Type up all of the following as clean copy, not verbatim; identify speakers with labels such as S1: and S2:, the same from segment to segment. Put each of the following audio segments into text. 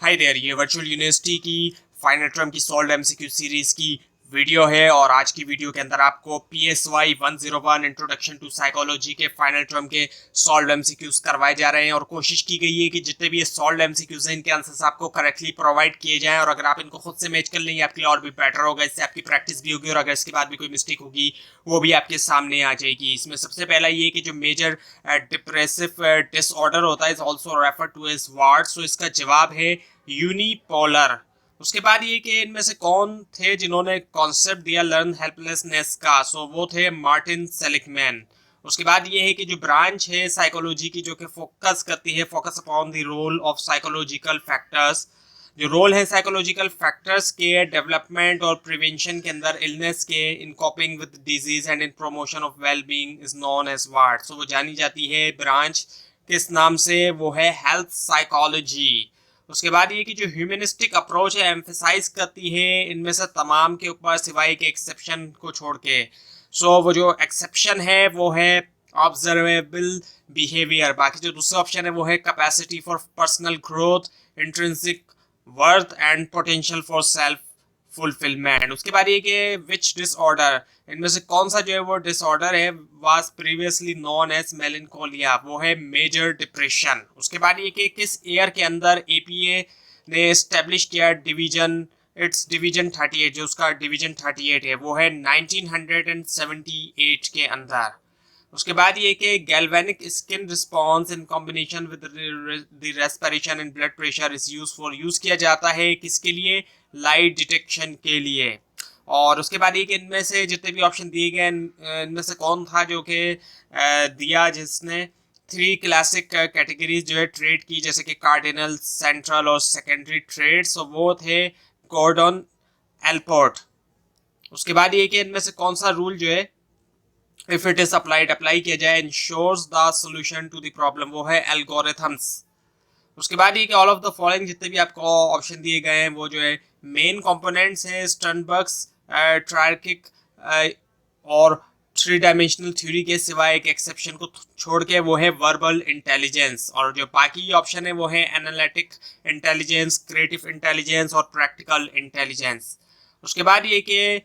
S1: Hi there, ये virtual university की final term की सॉल्व एमसीक्यू सीरीज की वीडियो है और आज की वीडियो के अंदर आपको PSY 101 इंट्रोडक्शन टू साइकोलॉजी के फाइनल टर्म के सॉल्व एमसीक्यूज करवाए जा रहे हैं और कोशिश की गई है कि जितने भी ये सॉल्व एमसीक्यूज हैं इनके आंसर्स आपको करेक्टली प्रोवाइड किए जाएं और अगर आप इनको खुद से मैच कर लेंगे आपके लिए और भी बेटर होगा। इससे आपकी प्रैक्टिस भी होगी और अगर इसके बाद भी कोई मिस्टेक होगी वो भी आपके सामने आ जाएगी। इसमें सबसे पहला ये कि जो मेजर डिप्रेसिव डिसऑर्डर होता है is also refer to as ward, so इसका जवाब है यूनिपोलर। उसके बाद ये कि इनमें से कौन थे जिन्होंने कॉन्सेप्ट दिया लर्न हेल्पलेसनेस का, सो वो थे मार्टिन सेलिकमैन। उसके बाद ये है कि जो ब्रांच है साइकोलॉजी की जो कि फोकस करती है, focus upon the role of psychological factors, जो रोल है साइकोलॉजिकल फैक्टर्स के डेवलपमेंट और प्रिवेंशन के अंदर इलनेस के, in coping with disease and in promotion of well being is known as ward. So वो जानी जाती है ब्रांच किस नाम से, वो है हेल्थ साइकोलॉजी। उसके बाद ये कि जो ह्यूमनिस्टिक अप्रोच है एम्फेसाइज करती है इनमें से तमाम के ऊपर सिवाय के एक्सेप्शन को छोड़ के। सो वो जो एक्सेप्शन है वो है ऑब्जर्वेबल बिहेवियर। बाकी जो दूसरा ऑप्शन है वो है capacity for personal growth, intrinsic worth and potential for self fulfilment. उसके बाद ये कि विच डिसऑर्डर, इनमें से कौन सा जो है वो डिसऑर्डर है was previously known as melancholia, वो है मेजर डिप्रेशन। उसके बाद ये कि किस ईयर के अंदर एपीए ने एस्टेब्लिश किया डिवीजन, इट्स डिवीजन 38, जो उसका डिवीजन 38 है वो है 1978 के अंदर। उसके बाद ये कि galvanic skin response in combination with the respiration and blood pressure is use for, use किया जाता है किसके लिए, लाइट डिटेक्शन के लिए। और उसके बाद ये कि इनमें से जितने भी ऑप्शन दिए गए इनमें से कौन था जो कि दिया जिसने 3 क्लासिक कैटेगरीज जो है ट्रेड की, जैसे कि कार्डिनल, सेंट्रल और सेकेंडरी ट्रेड्स, तो वो थे गॉर्डन एल्पोर्ट। उसके बाद ये कि इनमें से कौन सा रूल जो है if it is applied, apply किया जाए, insures the solution to the problem, वो है एल्गोरिथम्स। उसके बाद ये कि ऑल ऑफ द फॉलोइंग जितने भी आपको ऑप्शन दिए गए हैं वो जो है मेन कंपोनेंट्स है स्टर्नबर्ग्स ट्रायर्किक और 3 डायमेंशनल थ्योरी के सिवाय एक एक्सेप्शन को छोड़ के, वो है वर्बल इंटेलिजेंस। और जो बाकी ऑप्शन है वो है एनालिटिक इंटेलिजेंस, क्रिएटिव इंटेलिजेंस और प्रैक्टिकल इंटेलिजेंस। उसके बाद ये कि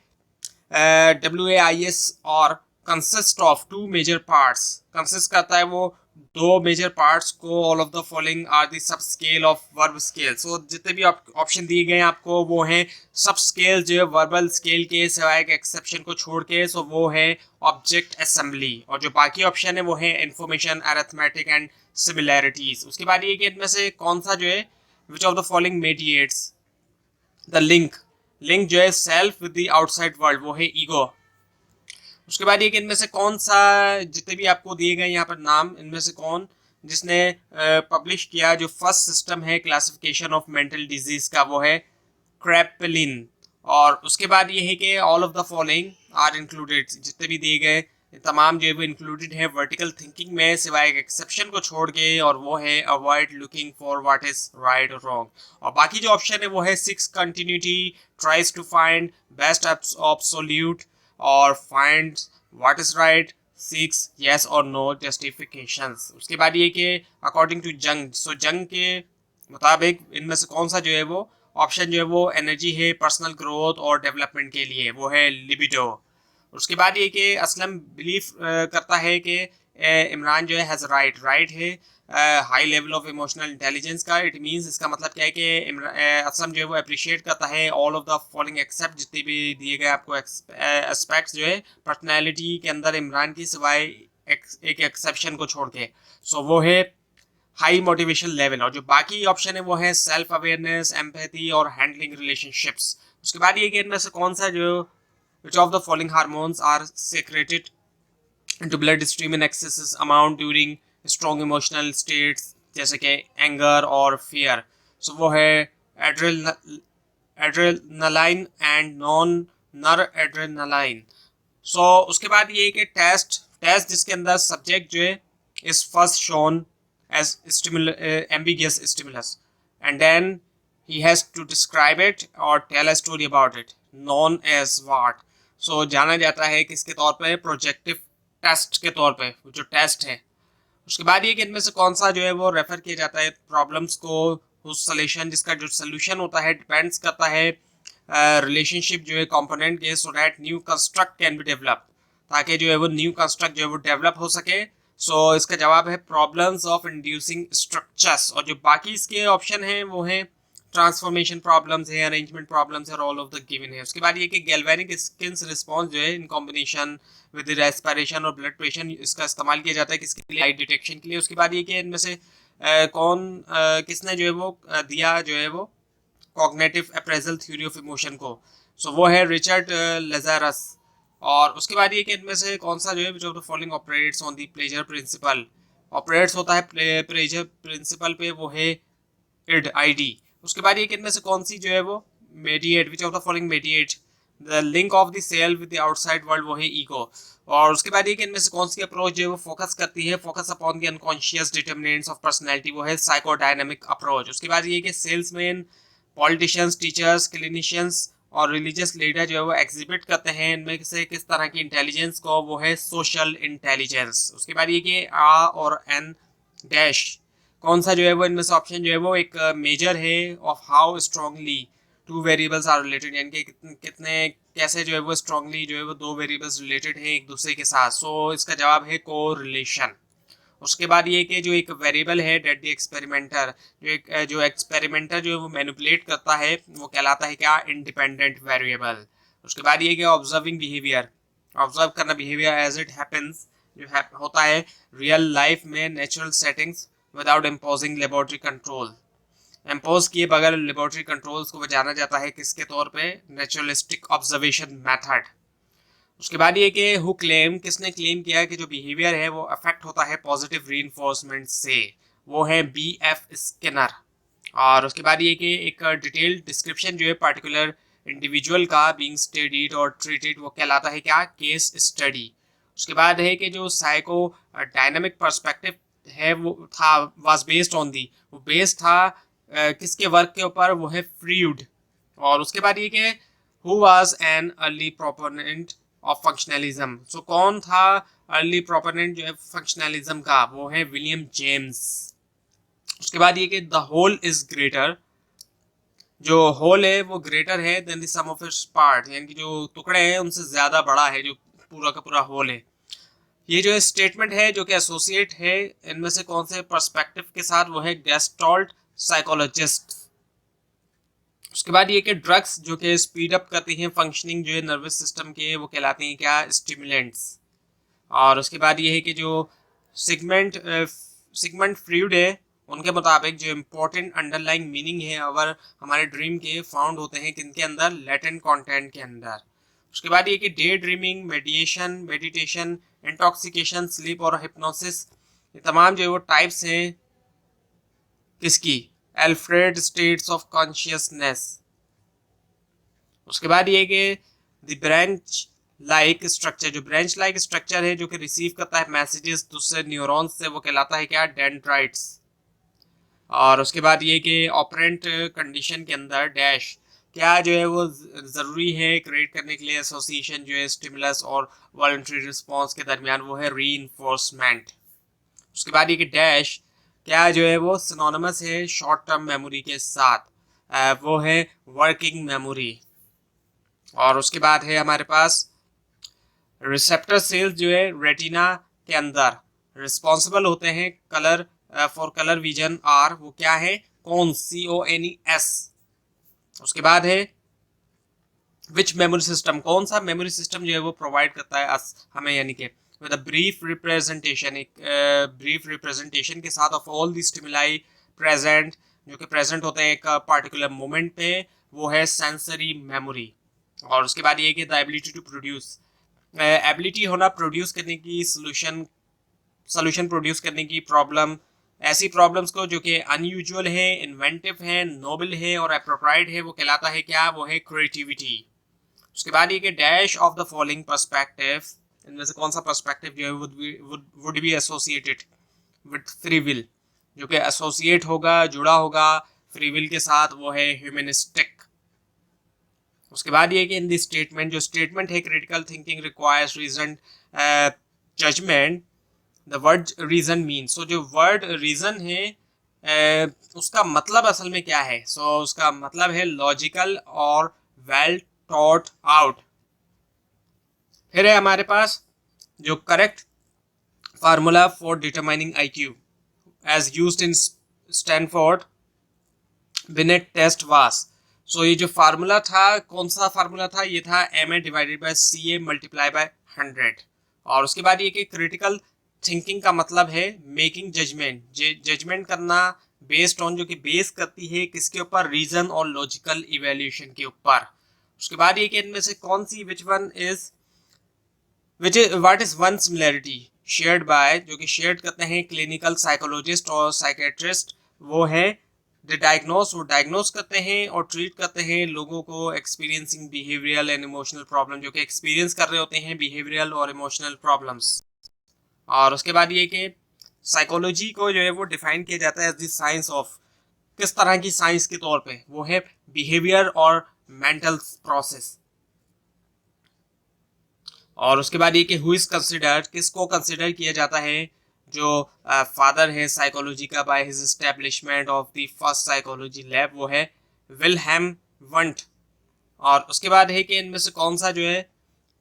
S1: WAIS और consist of 2 major parts, consist करता है वो 2 मेजर पार्ट्स को, all of the following are the sub scale of verb scale. So जितने भी ऑप्शन दिए गए हैं आपको वो हैं सब स्केल जो है वर्बल स्केल के सिवाय एक एक्सेप्शन को छोड़ के, सो वो है ऑब्जेक्ट असेंबली। और जो बाकी ऑप्शन है वो है इंफॉर्मेशन, अरिथमेटिक एंड सिमिलैरिटीज। उसके बाद ये कि इनमें से कौन सा जो है which of the following mediates the link, link जो है self with the outside world, वो है ईगो। उसके बाद ये कि इनमें से कौन सा, जितने भी आपको दिए गए यहाँ पर नाम, इनमें से कौन जिसने पब्लिश किया जो फर्स्ट सिस्टम है क्लासिफिकेशन ऑफ मेंटल डिजीज का, वो है क्रेपलिन। और उसके बाद ये है कि all of the following are included, जितने भी दिए गए तमाम जो है वो इंक्लूडेड है वर्टिकल थिंकिंग में सिवाय एक एक्सेप्शन को छोड़ के, और वो है avoid looking for what is right और रॉन्ग। और बाकी जो ऑप्शन है वो है 6 continuity, tries to find best absolute और find what is right, 6 yes और नो जस्टिफिकेशंस। उसके बाद ये कि अकॉर्डिंग टू जंग, सो जंग के मुताबिक इनमें से कौन सा जो है वो ऑप्शन जो है वो एनर्जी है पर्सनल ग्रोथ और डेवलपमेंट के लिए, वो है लिबिडो। उसके बाद ये कि असलम बिलीव करता है कि इमरान जो है हैज़ राइट, राइट है high level of emotional intelligence का। इट मींस, इसका मतलब क्या है कि असलम जो है वो अप्रिशिएट करता है all of the following except, जितने भी दिए गए आपको एस्पेक्ट्स जो है पर्सनैलिटी के अंदर इमरान की सिवाय एक एक्सेप्शन को छोड़ के। सो वो है हाई मोटिवेशन लेवल। और जो बाकी ऑप्शन है वो है सेल्फ अवेयरनेस, एम्पैथी और हैंडलिंग रिलेशनशिप्स। उसके बाद ये कि इनमें से कौन सा जो which of the following hormones are secreted into blood stream in excess amount during strong emotional states, जैसे कि एंगर और फियर। सो वो है एड्रेनालाइन एंड नॉन नर एड्रेनालाइन। सो उसके बाद ये कि टेस्ट जिसके अंदर सब्जेक्ट जो है is first shown as ambiguous stimulus and then he has to describe it or tell a story about it, known as what। सो जाना जाता है किसके तौर पे, प्रोजेक्टिव टेस्ट के तौर पे, जो टेस्ट है। उसके बाद ये कि इनमें से कौन सा जो है वो रेफर किया जाता है प्रॉब्लम्स को whose solution, जिसका जो सोल्यूशन होता है डिपेंड्स करता है रिलेशनशिप जो है कंपोनेंट के, so that new construct can be develop, ताकि जो है वो न्यू कंस्ट्रक्ट जो है वो डेवलप हो सके। सो इसका जवाब है प्रॉब्लम्स ऑफ इंड्यूसिंग स्ट्रक्चर्स। और जो बाकी इसके ऑप्शन हैं वो हैं ट्रांसफॉर्मेशन प्रॉब्लम्स है, अरेंजमेंट प्रॉब्लम्स है, और ऑल ऑफ द गिवन है। उसके बाद ये कि गैल्वेनिक स्किन्स रिस्पॉन्स जो है इन कॉम्बिनेशन विद रेस्पिरेशन और ब्लड प्रेशर, इसका इस्तेमाल किया जाता है किसके लिए, लाइट डिटेक्शन के लिए। उसके बाद ये कि इनमें से किसने जो है वो दिया जो है वो cognitive appraisal theory of emotion को, सो वो है रिचर्ड लेज़ारस। और उसके बाद ये कि इनमें से कौन सा जो है जो following operates on the pleasure principal, operates होता है प्लेजर प्रिंसिपल पे, वो है इड आईडी। उसके बाद ये कि इनमें से कौन सी जो है वो mediate, which of the following mediate the link of the self with the outside world, वो है ईगो। और उसके बाद ये कि इनमें से कौन सी अप्रोच जो है वो फोकस करती है, focus upon the unconscious determinants of personality, वो है साइकोडायनामिक अप्रोच। उसके बाद ये कि सेल्समैन, पॉलिटिशियंस, टीचर्स, क्लिनिशियंस और रिलीजियस लीडर जो है वो एग्जिबिट करते हैं इनमें से किस तरह की इंटेलिजेंस को, वो है सोशल इंटेलिजेंस। उसके बाद ये कि आ और एन डैश कौन सा जो है वो इनमें से ऑप्शन जो है वो एक मेजर है of how strongly two variables are related, यानी कि कितने कैसे जो है वो स्ट्रांगली जो है वो दो वेरिएबल्स रिलेटेड हैं एक दूसरे के साथ। सो इसका जवाब है कोरिलेशन। उसके बाद ये कि जो एक वेरिएबल है डेट द एक्सपेरिमेंटर, जो एक्सपेरिमेंटर जो है वो मैनिपुलेट करता है वो कहलाता है क्या, इंडिपेंडेंट वेरिएबल। उसके बाद ये कि ऑब्जर्विंग बिहेवियर, ऑब्जर्व करना बिहेवियर एज इट हैपेंस जो होता है रियल लाइफ में natural settings without imposing laboratory control, impose किए बगैर लेबोरेटरी कंट्रोल्स को जाना जाता है किसके तौर पे, नेचुरलिस्टिक ऑब्जर्वेशन मेथड। उसके बाद ये कि हु क्लेम, किसने क्लेम किया कि जो बिहेवियर है वो अफेक्ट होता है पॉजिटिव रीइंफोर्समेंट से, वो है B.F. स्किनर। और उसके बाद ये कि एक डिटेल्ड डिस्क्रिप्शन जो है पर्टिकुलर इंडिविजुअल का बीइंग स्टडीड और ट्रीटेड, वो कहलाता है क्या, केस स्टडी। उसके बाद है कि जो साइको डायनामिक पर्सपेक्टिव है वो था, वाज बेस्ड ऑन दी, वो बेस्ड था किसके वर्क के ऊपर, वो है फ्रीड। और उसके बाद ये कि who was an early proponent of functionalism, so कौन था अर्ली प्रोपोनेंट जो है फंक्शनलिज्म का, वो है विलियम जेम्स। उसके बाद ये कि द होल इज ग्रेटर, जो होल है वो ग्रेटर है than the sum of its part, यानी कि जो टुकड़े हैं उनसे ज्यादा बड़ा है जो पूरा का पूरा होल है। ये जो स्टेटमेंट है जो कि एसोसिएट है इनमें से कौन से पर्सपेक्टिव के साथ, वो है गेस्टॉल्ट साइकोलॉजिस्ट। उसके बाद ये कि ड्रग्स जो कि स्पीड अप करती हैं फंक्शनिंग जो है नर्वस सिस्टम के, वो कहलाती हैं क्या, स्टिमुलेंट्स। और उसके बाद ये है कि जो सिगमंड फ्रीड है उनके मुताबिक जो इम्पोर्टेंट अंडरलाइंग मीनिंग है अगर हमारे ड्रीम के फाउंड होते हैं किनके अंदर, लेटेंट कंटेंट के अंदर। उसके बाद ये कि day dreaming, meditation, intoxication, sleep और हिप्नोसिस, ये तमाम जो है वो टाइप्स हैं किसकी, अल्फ्रेड स्टेट्स ऑफ कॉन्शियसनेस। उसके बाद ये कि द ब्रांच लाइक स्ट्रक्चर, जो ब्रांच लाइक स्ट्रक्चर है जो कि रिसीव करता है मैसेजेस दूसरे न्यूरॉन्स से, वो कहलाता है क्या, डेंड्राइट्स। और उसके बाद ये कि ऑपरेंट कंडीशन के अंदर डैश क्या जो है वो ज़रूरी है क्रिएट करने के लिए एसोसिएशन जो है स्टिमुलस और वॉलंटरी रिस्पॉन्स के दरमियान, वो है रीइंफोर्समेंट। उसके बाद ये कि डैश क्या जो है वो सिनोनिमस है शॉर्ट टर्म मेमोरी के साथ, वो है वर्किंग मेमोरी। और उसके बाद है हमारे पास रिसेप्टर सेल्स जो है रेटिना के अंदर रिस्पॉन्सिबल होते हैं colour for colour vision are, वो क्या है, कोन्स, CONES। उसके बाद है विच मेमोरी सिस्टम, कौन सा मेमोरी सिस्टम जो है वो प्रोवाइड करता है हमें, यानी कि विद अ ब्रीफ रिप्रेजेंटेशन, एक ब्रीफ रिप्रेजेंटेशन के साथ of all the stimuli present, जो कि प्रेजेंट होते हैं एक पार्टिकुलर मोमेंट पे, वो है सेंसरी मेमोरी। और उसके बाद ये कि the ability to produce, ability होना प्रोड्यूस करने की, सोल्यूशन प्रोड्यूस करने की, प्रॉब्लम, ऐसी प्रॉब्लम्स को जो कि अनयूजुअल है, इन्वेंटिव है, नोबल है और अप्रोप्राइट है, वो कहलाता है क्या, वो है क्रिएटिविटी। उसके बाद ये कि dash of the following perspective, इनमें से कौन सा पर्सपेक्टिव जो है would be associated with free will, जो कि एसोसिएट होगा, जुड़ा होगा फ्री विल के साथ, वो है ह्यूमनिस्टिक। उसके बाद ये कि इन द स्टेटमेंट, जो स्टेटमेंट है critical thinking requires reason judgement, the word reason mean, so जो वर्ड रीजन है उसका मतलब असल में क्या है? सो उसका मतलब है लॉजिकल और वेल थॉट आउट। फिर है हमारे पास जो correct formula for determining IQ as used in Stanford Binet test was. So ये जो फार्मूला था, कौन सा फार्मूला था? ये था MA divided by CA multiply by 100। और उसके बाद ये कि क्रिटिकल थिंकिंग का मतलब है मेकिंग जजमेंट, जजमेंट करना बेस्ड ऑन, जो कि बेस करती है किसके ऊपर? रीजन और लॉजिकल इवेल्यूशन के ऊपर। उसके बाद ये कि इनमें से कौन see what is one similarity shared by, जो कि शेयर करते हैं क्लिनिकल साइकोलॉजिस्ट और साइकेट्रिस्ट, वो है डायग्नोस, वो डायग्नोस करते हैं और ट्रीट करते हैं लोगों को experiencing behavioural and emotional problem, जो कि एक्सपीरियंस कर रहे होते हैं बिहेवियरल और इमोशनल प्रॉब्लम्स। और उसके बाद ये कि साइकोलॉजी को जो है वो डिफाइन किया जाता है एज द साइंस ऑफ, किस तरह की साइंस के तौर पे? वो है बिहेवियर और मेंटल प्रोसेस। और उसके बाद ये कि हु इज कंसिडर्ड, किसको कंसिडर किया जाता है? जो फादर है साइकोलॉजी का by his establishment of the first psychology lab, वो है विल्हेम वंट। और उसके बाद है कि इनमें से कौन सा जो है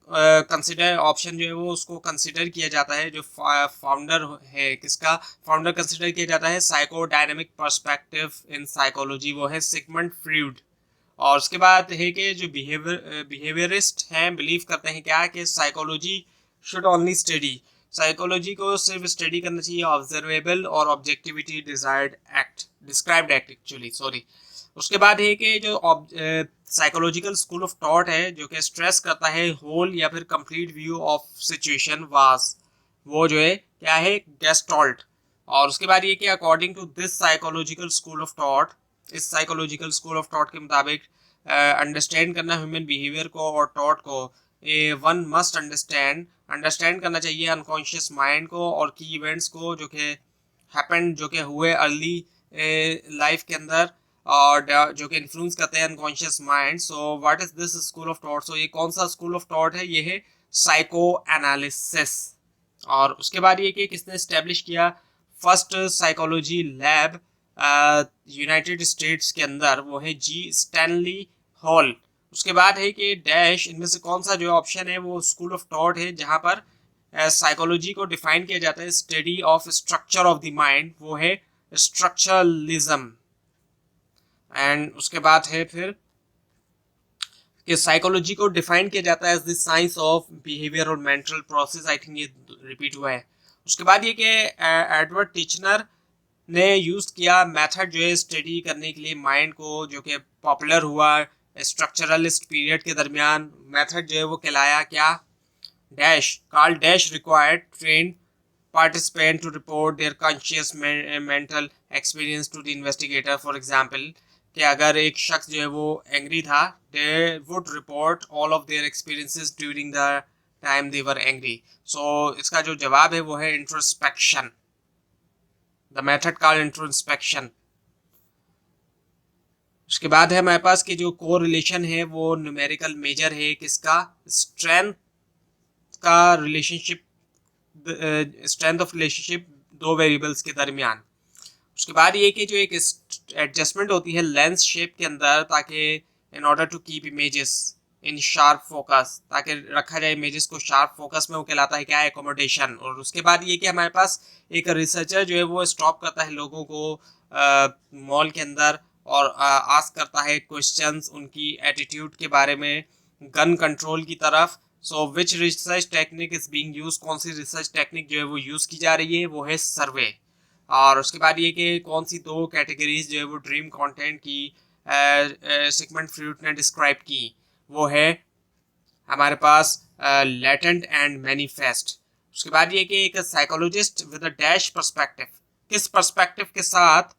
S1: कंसिडर ऑप्शन जो है वो उसको कंसिडर किया जाता है, जो फाउंडर है, किसका फाउंडर कंसिडर किया जाता है? Psycho dynamic perspective in psychology, वो है सिगमंड फ्रीड। और उसके बाद है कि जो बिहेवियरिस्ट हैं बिलीव करते हैं क्या कि psychology should only study, psychology को सिर्फ स्टडी करना चाहिए ऑब्जर्वेबल और objectivity desired act, described act actually, sorry. उसके बाद है कि जो साइकोलॉजिकल स्कूल ऑफ थॉट है जो कि स्ट्रेस करता है होल या फिर complete view of situation was, वो जो है क्या है? गेस्टॉल्ट। और उसके बाद ये कि according to this psychological school of thought, इस साइकोलॉजिकल स्कूल ऑफ थॉट के मुताबिक अंडरस्टैंड करना ह्यूमन बिहेवियर को और थॉट को, वन मस्ट अंडरस्टैंड करना चाहिए अनकॉन्शियस माइंड को और की इवेंट्स को जो कि हैपन, जो कि हुए अर्ली लाइफ के अंदर और जो कि इन्फ्लुएंस करते हैं unconscious mind. So what is this school of thought? So ये कौन सा स्कूल ऑफ थॉट है? ये है साइको एनालिसिस। और उसके बाद ये कि किसने एस्टेब्लिश किया first psychology lab United states के अंदर, वो है G. Stanley hall. उसके बाद है कि डैश, इनमें से कौन सा जो ऑप्शन है वो स्कूल ऑफ थॉट है जहां पर साइकोलॉजी को डिफाइन किया जाता है study of structure of the mind, वो है स्ट्रक्चरलिज्म। एंड उसके बाद है फिर कि साइकोलॉजी को डिफाइन किया जाता है as the science of behaviour और मेंटल प्रोसेस। आई थिंक ये रिपीट हुआ है। उसके बाद ये कि एडवर्ड टिचनर ने यूज किया मेथड जो है स्टडी करने के लिए माइंड को, जो कि पॉपुलर हुआ स्ट्रक्चरलिस्ट पीरियड के दरमियान। मेथड जो है वो कहलाया क्या? Dash Karl dash required train participant to report their conscious mental experience to the investigator। For example कि अगर एक शख्स जो है वो एंग्री था, they would report all of their experiences during the time they were angry। so इसका जो जवाब है वो है introspection, the method called introspection. उसके बाद है हमारे पास कि जो को रिलेशन है वो न्यूमेरिकल मेजर है किसका? स्ट्रेंथ का रिलेशनशिप, स्ट्रेंथ ऑफ रिलेशनशिप दो वेरिएबल्स के दरमियान। उसके बाद ये कि जो एक एडजस्टमेंट होती है लेंस शेप के अंदर, ताकि in order to keep images in sharp focus, ताकि रखा जाए इमेजेस को शार्प फोकस में, वो कहलाता है क्या? एकोमोडेशन। और उसके बाद ये कि हमारे पास एक रिसर्चर जो है वो स्टॉप करता है लोगों को मॉल के अंदर और आस्क करता है क्वेश्चंस उनकी एटीट्यूड के बारे में गन कंट्रोल की तरफ। So which research technique is being use, कौन सी रिसर्च टेक्निक जो है वो यूज की जा रही है? वो है सर्वे। और उसके बाद ये कि कौन सी दो कैटेगरीज जो है वो ड्रीम कंटेंट की सिगमंड फ्रूट ने डिस्क्राइब की? वो है हमारे पास लेटेंट एंड मैनिफेस्ट। उसके बाद ये कि एक psychologist with a dash perspective, किस पर्सपेक्टिव के साथ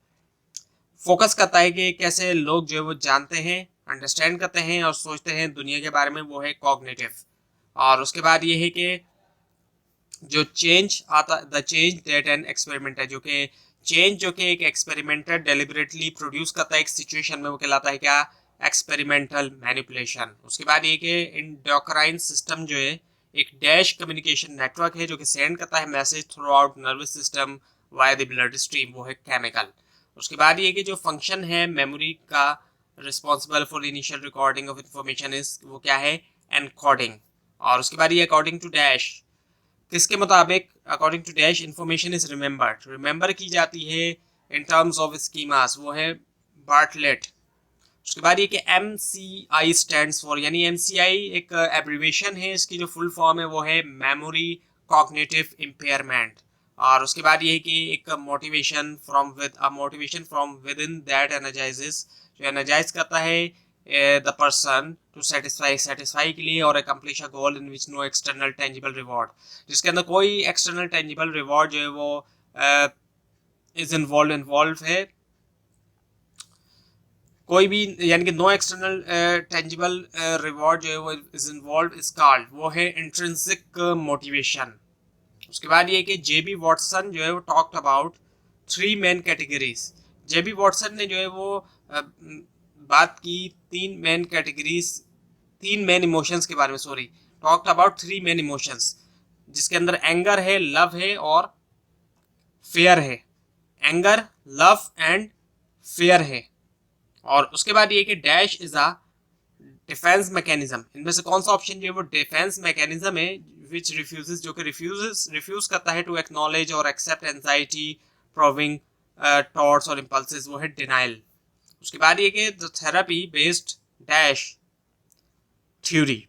S1: फोकस करता है कि कैसे लोग जो है वो जानते हैं, अंडरस्टैंड करते हैं और सोचते हैं दुनिया के बारे में, वो है कॉग्निटिव। और उसके बाद ये है कि जो चेंज आता, the change that an experiment है, जो कि चेंज जो कि एक एक्सपेरिमेंटर डेलिबरेटली प्रोड्यूस करता है एक सिचुएशन में, वो कहलाता है क्या? Experimental manipulation. उसके बाद ये कि एंडोक्राइन सिस्टम जो है एक डैश कम्युनिकेशन नेटवर्क है जो कि सेंड करता है message through out nervous system via the blood stream, वो है केमिकल। उसके बाद ये कि जो फंक्शन है मेमोरी का responsible for initial recording of information is वो क्या है, एनकोडिंग। और उसके बाद ये अकॉर्डिंग टू डैश किसके मुताबिक, according to dash information is remembered, remember की जाती है इन टर्म्स ऑफ स्कीमास, वो है बार्टलेट। उसके बाद ये कि MCI स्टैंड्स फॉर, यानी MCI एक एब्रीवेशन है, इसकी जो फुल फॉर्म है वो है मेमोरी कॉग्निटिव इम्पेयरमेंट। और उसके बाद ये कि एक motivation from within that energizes, जो एनर्जाइज करता है द पर्सन टू सेटिस्फाई के लिए और accomplish a goal in which no external tangible reward, जिसके अंदर कोई एक्सटर्नल टेंजिबल रिवॉर्ड जो है वो इज इन्वॉल्व है, कोई भी, यानी कि नो एक्सटर्नल टेंजिबल रिवॉर्ड जो है वो इज इन्वॉल्व इज कॉल्ड, वो है इंट्रिंसिक मोटिवेशन। उसके बाद ये कि जेबी वॉटसन जो है वो talked about 3 main categories, JB Watson ने जो है वो बात की 3 मेन कैटेगरीज, 3 मेन इमोशंस के बारे में, sorry, talked about 3 main emotions, जिसके अंदर एंगर है, लव है और फेयर है, एंगर, लव एंड फेयर है। और उसके बाद ये कि dash is a defence mechanism, इनमें से कौन सा ऑप्शन जो है वो डिफेंस मैकेनिज्म है, विच रिफ्यूजेस, जो कि रिफ्यूज करता है टू एक्नॉलेज और एक्सेप्ट एंजाइटी प्रोविंग थॉट्स और इम्पल्सेस, वो है डिनाइल। उसके बाद ये कि the therapy based dash theory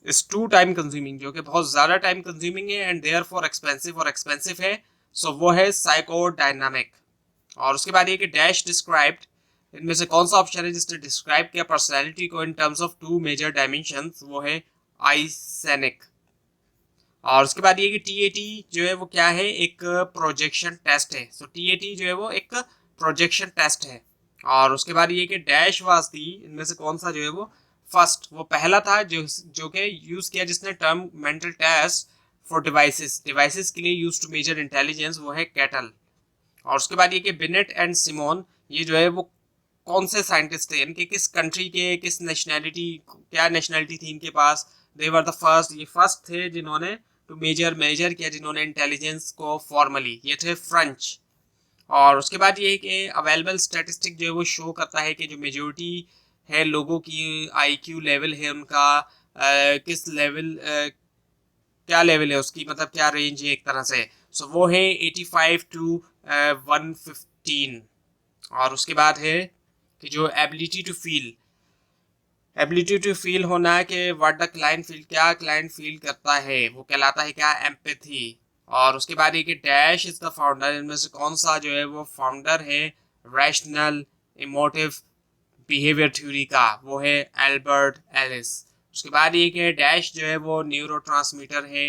S1: is too time consuming, जो कि बहुत ज़्यादा टाइम कंज्यूमिंग है एंड देयर फॉर एक्सपेंसिव, और एक्सपेंसिव है, सो वो है साइकोडायनामिक। और उसके बाद ये कि डैश डिस्क्राइब्ड, इनमें से कौन सा ऑप्शन है जिसने डिस्क्राइब किया पर्सनैलिटी को in terms of 2 major dimensions, वो है आइसेनिक। और उसके बाद ये कि TAT जो है वो क्या है, एक प्रोजेक्शन टेस्ट है, सो TAT जो है वो एक प्रोजेक्शन टेस्ट है। और उसके बाद ये कि डैश वाज दी, इनमें से कौन सा जो है वो फर्स्ट, वो पहला था जो कि यूज किया जिसने term mental test for devices के लिए यूज टू मेजर इंटेलिजेंस, वो है कैटल। और उसके बाद ये कि बिनेट एंड सिमोन, ये जो है वो कौन से साइंटिस्ट थे, इनके किस कंट्री के, किस नेशनैलिटी, क्या नेशनैलिटी थी इनके पास, दे वर द फर्स्ट, ये फर्स्ट थे जिन्होंने टू मेजर किया, जिन्होंने इंटेलिजेंस को फॉर्मली, ये थे फ्रेंच। और उसके बाद ये है कि अवेलेबल स्टैटिस्टिक जो है वो शो करता है कि जो मेजोरिटी है लोगों की IQ लेवल है उनका किस लेवल, क्या लेवल है उसकी, मतलब क्या रेंज है एक तरह से, सो वो है 85 टू 115। और उसके बाद है कि जो एबिलिटी टू फील होना है कि व्हाट द क्लाइंट फील, क्या क्लाइंट फील करता है, वो कहलाता है क्या, एम्पैथी। और उसके बाद ये कि डैश इज द फाउंडर, इनमें से कौन सा जो है वो फाउंडर है रैशनल इमोटिव बिहेवियर थ्योरी का, वो है एल्बर्ट एलिस। उसके बाद ये कि डैश जो है वो न्यूरोट्रांसमीटर है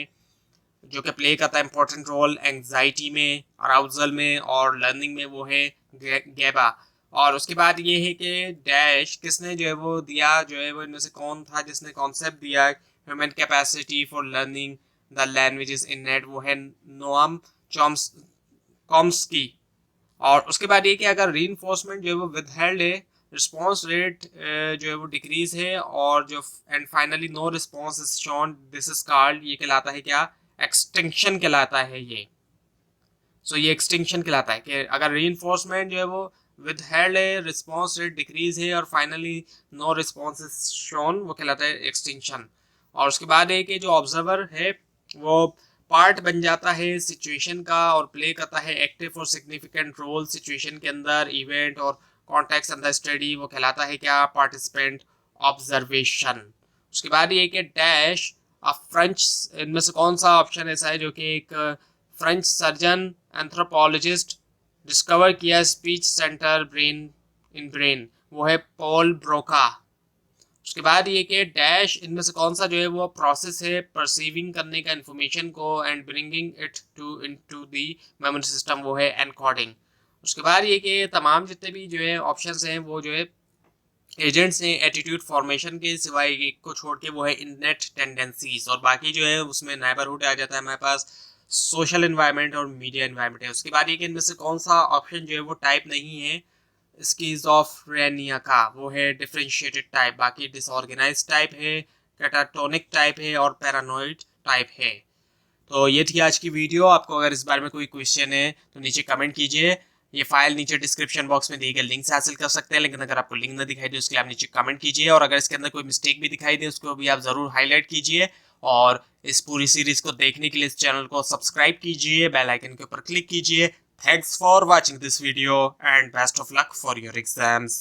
S1: जो कि प्ले करता है इंपॉर्टेंट रोल एंग्जाइटी में, अराउजल में और लर्निंग में, वो है गैबा। और उसके बाद ये है कि डैश किसने जो है वो दिया, जो है वो इनमें से कौन था जिसने कॉन्सेप्ट दिया human capacity for learning the languages in net, वो है नोआम चॉम्स्की। और उसके बाद ये कि अगर री इन्फोर्समेंट जो है वो विदहेल्ड है, रिस्पॉन्स रेट जो है वो डिक्रीज है, और जो and finally no response is shown, this is called, ये कहलाता है क्या, एक्सटिंक्शन कहलाता है ये। सो ये एक्सटिंक्शन कहलाता है कि अगर री इन्फोर्समेंट जो है वो विदहेल्ड है, रिस्पॉन्स रेट डिक्रीज है और finally no response is shown, वो कहलाता है एक्सटिंक्शन। और उसके बाद है कि जो ऑब्जर्वर है वो पार्ट बन जाता है सिचुएशन का और प्ले करता है एक्टिव और सिग्निफिकेंट रोल सिचुएशन के अंदर, इवेंट और कॉन्टेक्स्ट अंदर स्टडी, वो कहलाता है क्या, पार्टिसिपेंट ऑब्जर्वेशन। उसके बाद ये कि डैश फ्रेंच, इनमें से कौन सा ऑप्शन ऐसा है जो कि एक फ्रेंच सर्जन एंथ्रोपोलॉजिस्ट डिस्कवर किया speech centre brain in brain, वो है पॉल ब्रोका। उसके बाद ये कि डैश, इनमें से कौन सा जो है वो प्रोसेस है परसीविंग करने का इंफॉर्मेशन को and bringing it to into the memory system, वो है एनकोडिंग। उसके बाद ये कि तमाम जितने भी जो है ऑप्शंस हैं वो जो है एजेंट्स हैं एटीट्यूड फॉर्मेशन के सिवाय एक को छोड़ के, वो है इननेट टेंडेंसीज, और बाकी जो है उसमें नेबरहुड आ जाता है हमारे पास, सोशल इन्वायरमेंट और मीडिया इन्वायरमेंट है। उसके बाद ये कि इनमें से कौन सा ऑप्शन जो है वो टाइप नहीं है स्किज़ोफ्रेनिया का, वो है डिफरेंशिएटेड टाइप, बाकी डिसऑर्गेनाइज टाइप है, कैटाटोनिक टाइप है और पैरानोइड टाइप है। तो ये थी आज की वीडियो, आपको अगर इस बारे में कोई क्वेश्चन है तो नीचे कमेंट कीजिए। ये फाइल नीचे डिस्क्रिप्शन बॉक्स में दिए गए लिंक से हासिल कर सकते हैं, लेकिन अगर आपको लिंक ना दिखाई दे उसके लिए आप नीचे कमेंट कीजिए, और अगर इसके अंदर कोई मिस्टेक भी दिखाई दे उसको भी आप ज़रूर हाईलाइट कीजिए। और इस पूरी सीरीज को देखने के लिए इस चैनल को सब्सक्राइब कीजिए, बेल आइकन के ऊपर क्लिक कीजिए। Thanks for watching this video and best of luck for your exams.